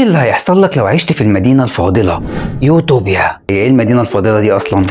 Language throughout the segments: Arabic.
اللي هيحصل لك لو عشت في المدينة الفاضلة يوتوبيا؟ هي ايه المدينة الفاضلة دي اصلا؟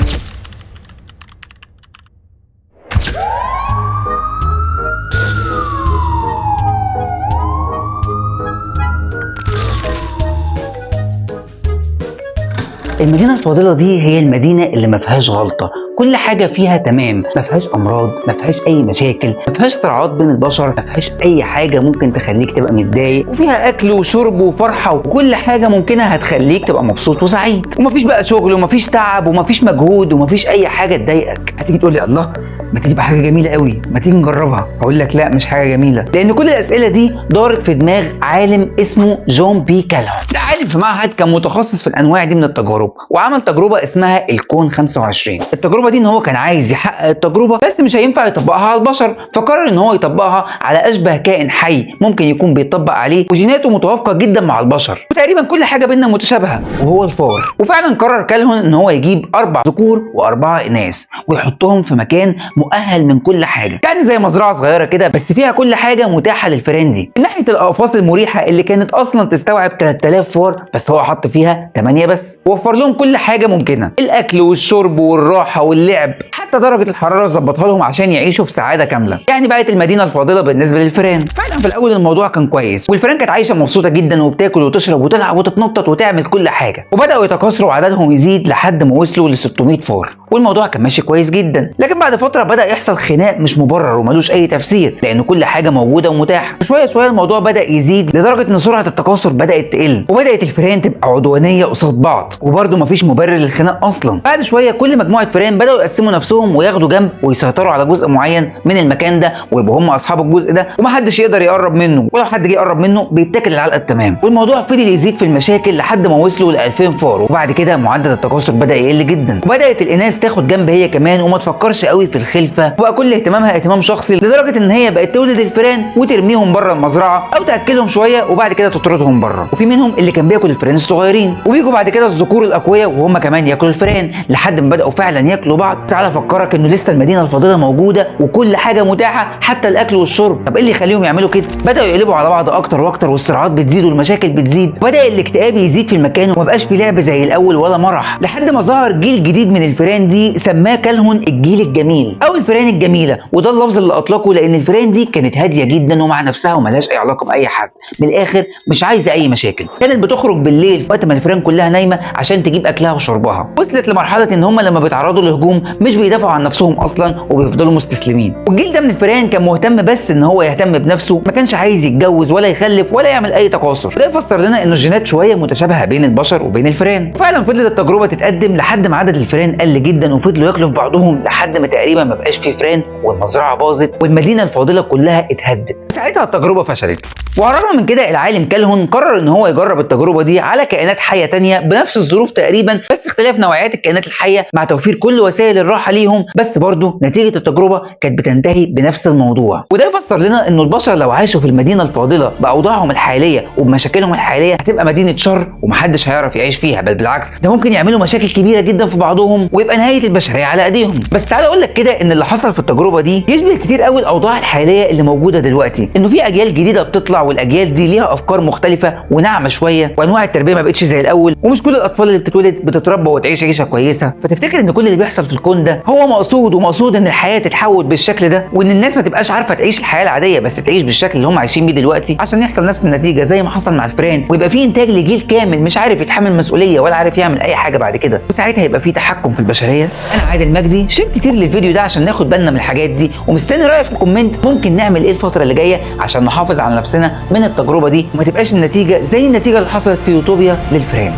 المدينة الفاضلة دي هي المدينة اللي ما فيهاش غلطة، كل حاجة فيها تمام، ما فيهاش أمراض، ما فيهاش أي مشاكل، ما فيهاش صراعات بين البشر، ما فيهاش أي حاجة ممكن تخليك تبقى متضايق، وفيها أكل وشرب وفرحة وكل حاجة ممكنة هتخليك تبقى مبسوط وسعيد، ومفيش بقى شغل ومفيش تعب ومفيش مجهود ومفيش أي حاجة تضايقك. هتيجي تقول لي الله ما تبقى حاجة جميلة قوي، ما تيجي نجربها؟ هقول لك لا، مش حاجة جميلة، لأن كل الأسئلة دي دارت في دماغ عالم اسمه جون بي كالهون. ده عالم في معهد كان متخصص في الأنواع دي من التجارب، وعمل تجربة اسمها الكون 25. التجربة دي إن هو كان عايز يحقق التجربة بس مش هينفع يطبقها على البشر، فقرر إن هو يطبقها على أشبه كائن حي ممكن يكون بيطبق عليه وجيناته متوافقة جدا مع البشر، وتقريبا كل حاجة بيننا متشابهة، وهو الفار. وفعلا قرر كالهون إن هو يجيب 4 ذكور و4 إناث ويحطهم في مكان مؤهل من كل حاجة، يعني زي مزرعة صغيرة كده بس فيها كل حاجة متاحة للفئران دي، من ناحية الأقفاص المريحة اللي كانت أصلا تستوعب 3000 فار بس هو حط فيها 8 بس، ووفر لهم كل حاجة ممكنة، الأكل والشرب والراحة واللعب، حتى درجة الحرارة ظبطها لهم عشان يعيشوا في سعادة كاملة. يعني بقت المدينة الفاضلة بالنسبة للفئران. فعلا في الأول الموضوع كان كويس، والفئران كانت عايشة مبسوطة جدا وبتاكل وتشرب وتلعب وتتنطط وتعمل كل حاجة، وبدأوا يتكاثروا وعددهم يزيد لحد ما وصلوا ل 600 فار، والموضوع كان ماشي كويس جدا. لكن بعد فترة بدأ يحصل خناق مش مبرر وملوش أي تفسير، لأن كل حاجة موجودة ومتاحة. شوية شوية الموضوع بدأ يزيد لدرجة إن سرعة التكاثر بدأت تقل، وبدأت الفئران تبقى عدوانية قصاد بعض، وبرضه مفيش مبرر للخناق أصلا. بعد شوية كل مجموعة فئران بدأوا يقسموا نفسهم وياخدوا جنب ويسيطروا على جزء معين من المكان ده، ويبقوا هم أصحاب الجزء ده ومحدش يقدر يقرب منه، ولو حد جه يقرب منه بيتاكل العلقة التمام. والموضوع فضل يزيد في المشاكل لحد ما وصلوا ل 2000 فار، وبعد كده معدل التكاثر بدأ يقل جدا، وبدأت الإناث تاخد جنب هي كمان وما تفكرش قوي في الخلفة، وبقى كل اهتمامها اهتمام شخصي، لدرجة إن هي بقت تولد الفئران وترميهم بره المزرعة أو تأكلهم شوية وبعد كده تطردهم بره. وفي منهم اللي كان بياكل الفئران الصغيرين، وبيجوا بعد كده الذكور الأقوياء وهم كمان ياكلوا الفئران لحد ما بدأوا فعلا ياكلوا بعض. تعالى افكرك إنه لسه المدينة الفاضلة موجودة وكل حاجة متاحة حتى الأكل والشرب. طب إيه اللي يخليهم يعملوا كده؟ بدأوا يقلبوا على بعض أكتر وأكتر، والصراعات بتزيد والمشاكل بتزيد، وبدأ الاكتئاب يزيد في المكان ومبقاش في لعب زي الأول ولا مرح، لحد ما ظهر جيل جديد من الفئران دي سماه كالهون الجيل الجميل او الفئران الجميلة. وده اللفظ اللي أطلقه لأن الفئران دي كانت هادية جدا ومع نفسها وملهاش أي علاقة بأي حد، من الآخر مش عايزة أي مشاكل. كانت بتخرج بالليل وقت ما الفئران كلها نايمة عشان تجيب أكلها وشربها. وصلت لمرحلة إن هم لما بيتعرضوا لهجوم مش بيدافعوا عن نفسهم أصلا وبيفضلوا مستسلمين. والجيل ده من الفئران كان مهتم بس إن هو يهتم بنفسه، ما كانش عايز يتجوز ولا يخلف ولا يعمل أي تكاثر. ده يفسر لنا إن الجينات شوية متشابهة بين البشر وبين الفئران. وفعلا فضلت التجربة تتقدم لحد ما عدد الفئران قل جدا، وفضلوا ياكلوا في بعضهم لحد ما تقريبا ما بقاش في فئران، والمزرعة باظت والمدينة الفاضلة كلها اتهدت. ساعتها التجربة فشلت، وعلى الرغم من كده العالم كالهون قرر ان هو يجرب التجربة دي على كائنات حية تانية بنفس الظروف تقريبا، بس اختلاف نوعيات الكائنات الحية مع توفير كل وسائل الراحة ليهم، بس برضه نتيجة التجربة كانت بتنتهي بنفس الموضوع. وده يفسر لنا انه البشر لو عاشوا في المدينة الفاضلة بأوضاعهم الحالية وبمشاكلهم الحالية هتبقى مدينة شر ومحدش هيعرف يعيش فيها، بل بالعكس ده ممكن يعملوا مشاكل كبيرة جدا في بعضهم ويبقى نهاية البشرية على ايديهم. بس تعالى اقول لك كده ان اللي حصل في التجربة دي يشبه كتير قوي الاوضاع الحالية اللي موجودة دلوقتي، انه في اجيال جديدة بتطلع والاجيال دي ليها افكار مختلفة وناعمة شوية، وانواع التربية ما بقتش زي الاول، ومش كل الاطفال اللي بتتولد بتتربى وتعيش عيشة كويسة. فتفتكر ان كل اللي بيحصل في الكون ده هو مقصود، ومقصود ان الحياة تتحول بالشكل ده، وان الناس ما تبقاش عارفة تعيش الحياة العادية بس تعيش بالشكل اللي هم عايشين بيه دلوقتي عشان يحصل نفس النتيجة زي ما حصل مع الفئران، ويبقى في انتاج لجيل كامل مش عارف يتحمل مسؤولية ولا عارف يعمل اي حاجة بعد كده، وساعتها هيبقى في تحكم في البشرية. انا عادل مجدي، شير كتير للفيديو ده عشان ناخد بالنا من الحاجات دي، ومستني رايك في الكومنت ممكن نعمل ايه الفترة اللي جاية عشان نحافظ على نفسنا من التجربة دي وما تبقاش النتيجة زي النتيجة اللي حصلت في يوتوبيا للفئران.